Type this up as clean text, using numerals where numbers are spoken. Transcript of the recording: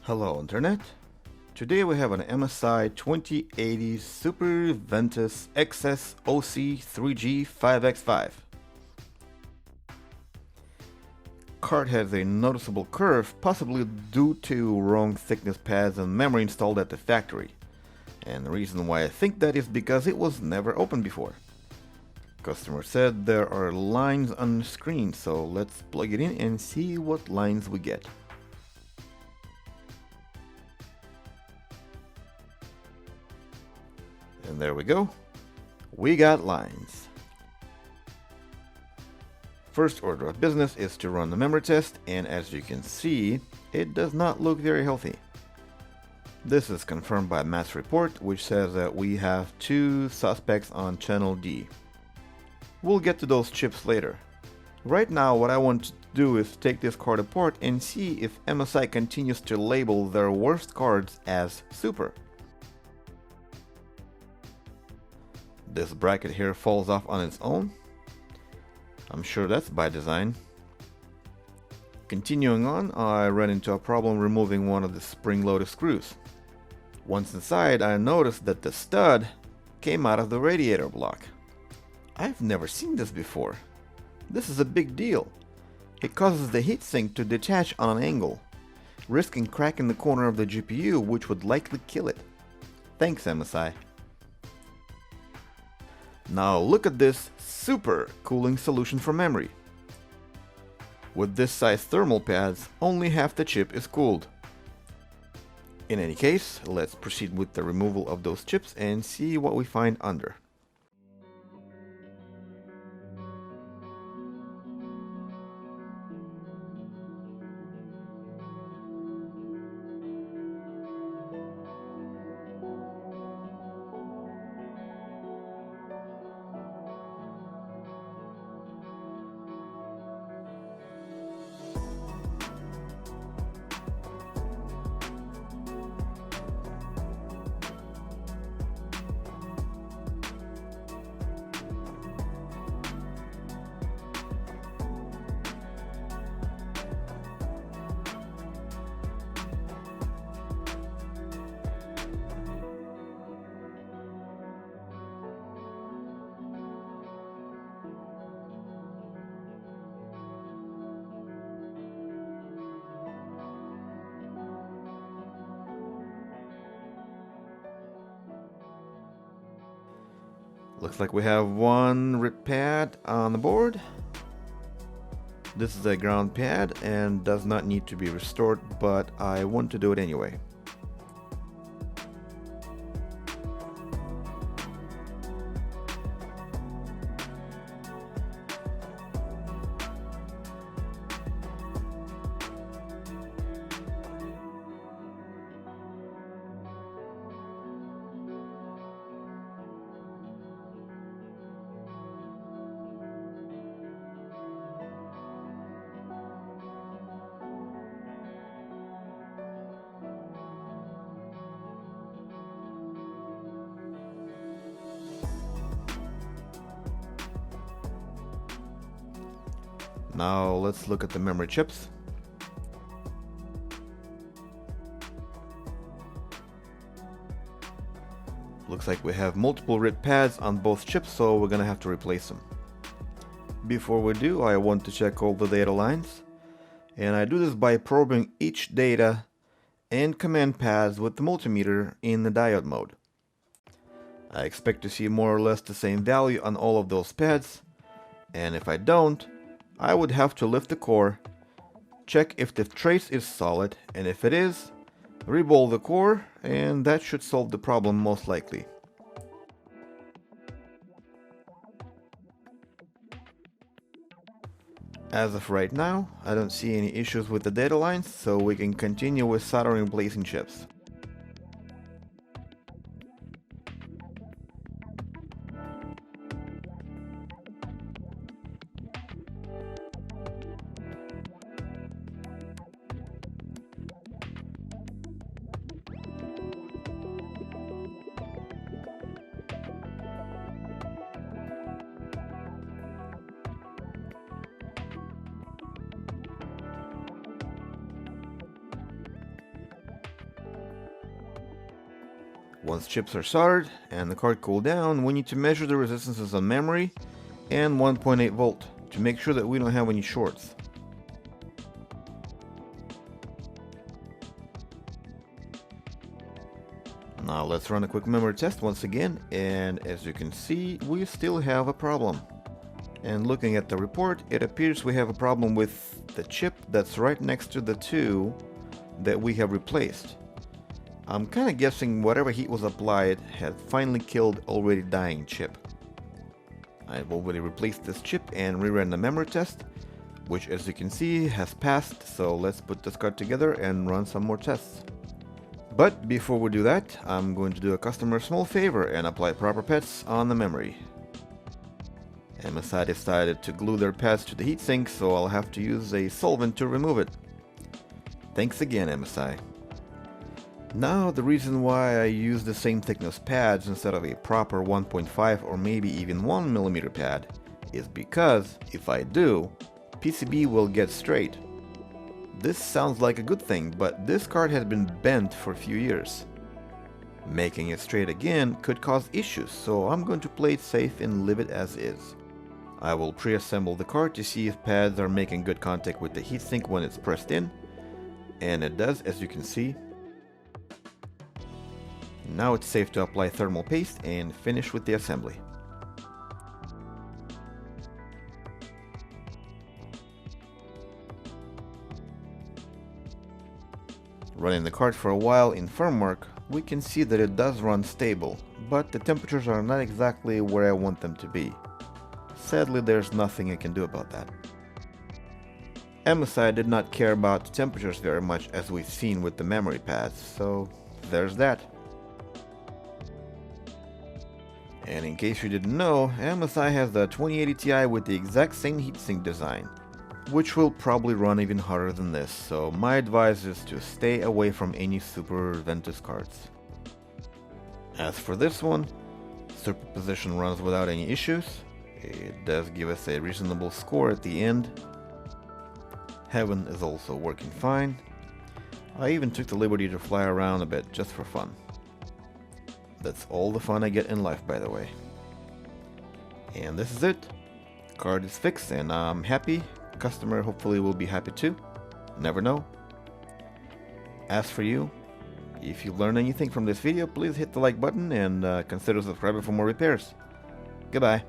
Hello Internet. Today we have an MSI 2080 Super Ventus XS OC 3G 5x5. Card has a noticeable curve, possibly due to wrong thickness pads and memory installed at the factory. And the reason why I think that is because it was never opened before. Customer said there are lines on the screen, so let's plug it in and see what lines we get. And there we go. We got lines. First order of business is to run the memory test, and as you can see, it does not look very healthy. This is confirmed by Matt's report, which says that we have two suspects on channel D. We'll get to those chips later. Right now what I want to do is take this card apart and see if MSI continues to label their worst cards as Super. This bracket here falls off on its own. I'm sure that's by design. Continuing on, I ran into a problem removing one of the spring-loaded screws. Once inside, I noticed that the stud came out of the radiator block. I've never seen this before. This is a big deal. It causes the heatsink to detach on an angle, risking cracking the corner of the GPU, which would likely kill it. Thanks, MSI. Now look at this super cooling solution for memory. With this size thermal pads, only half the chip is cooled. In any case, let's proceed with the removal of those chips and see what we find under. Looks like we have one RIP pad on the board. This is a ground pad and does not need to be restored, but I want to do it anyway. Now let's look at the memory chips. Looks like we have multiple RIP pads on both chips, so we're gonna have to replace them. Before we do, I want to check all the data lines, and I do this by probing each data and command pads with the multimeter in the diode mode. I expect to see more or less the same value on all of those pads, and if I don't, I would have to lift the core, check if the trace is solid, and if it is, reball the core, and that should solve the problem most likely. As of right now, I don't see any issues with the data lines, so we can continue with soldering and placing chips. Once chips are soldered and the card cooled down, we need to measure the resistances on memory and 1.8 volt to make sure that we don't have any shorts. Now let's run a quick memory test once again, and as you can see, we still have a problem. And looking at the report, it appears we have a problem with the chip that's right next to the two that we have replaced. I'm kind of guessing whatever heat was applied had finally killed already dying chip. I've already replaced this chip and reran the memory test, which as you can see has passed, so let's put this card together and run some more tests. But before we do that, I'm going to do a customer small favor and apply proper pets on the memory. MSI decided to glue their pads to the heatsink, so I'll have to use a solvent to remove it. Thanks again, MSI. Now, the reason why I use the same thickness pads instead of a proper 1.5 or maybe even 1mm pad is because, if I do, PCB will get straight. This sounds like a good thing, but this card has been bent for a few years. Making it straight again could cause issues, so I'm going to play it safe and leave it as is. I will pre-assemble the card to see if pads are making good contact with the heatsink when it's pressed in, and it does, as you can see. Now it's safe to apply thermal paste and finish with the assembly. Running the card for a while in firm work, we can see that it does run stable, but the temperatures are not exactly where I want them to be. Sadly, there's nothing I can do about that. MSI did not care about temperatures very much, as we've seen with the memory pads, so there's that. And in case you didn't know, MSI has the 2080 Ti with the exact same heatsink design, which will probably run even harder than this, so my advice is to stay away from any Super Ventus cards. As for this one, superposition runs without any issues. It does give us a reasonable score at the end. Heaven is also working fine. I even took the liberty to fly around a bit just for fun. That's all the fun I get in life, by the way. And this is it. Card is fixed and I'm happy. Customer hopefully will be happy too. Never know. As for you, if you learned anything from this video, please hit the like button and consider subscribing for more repairs. Goodbye.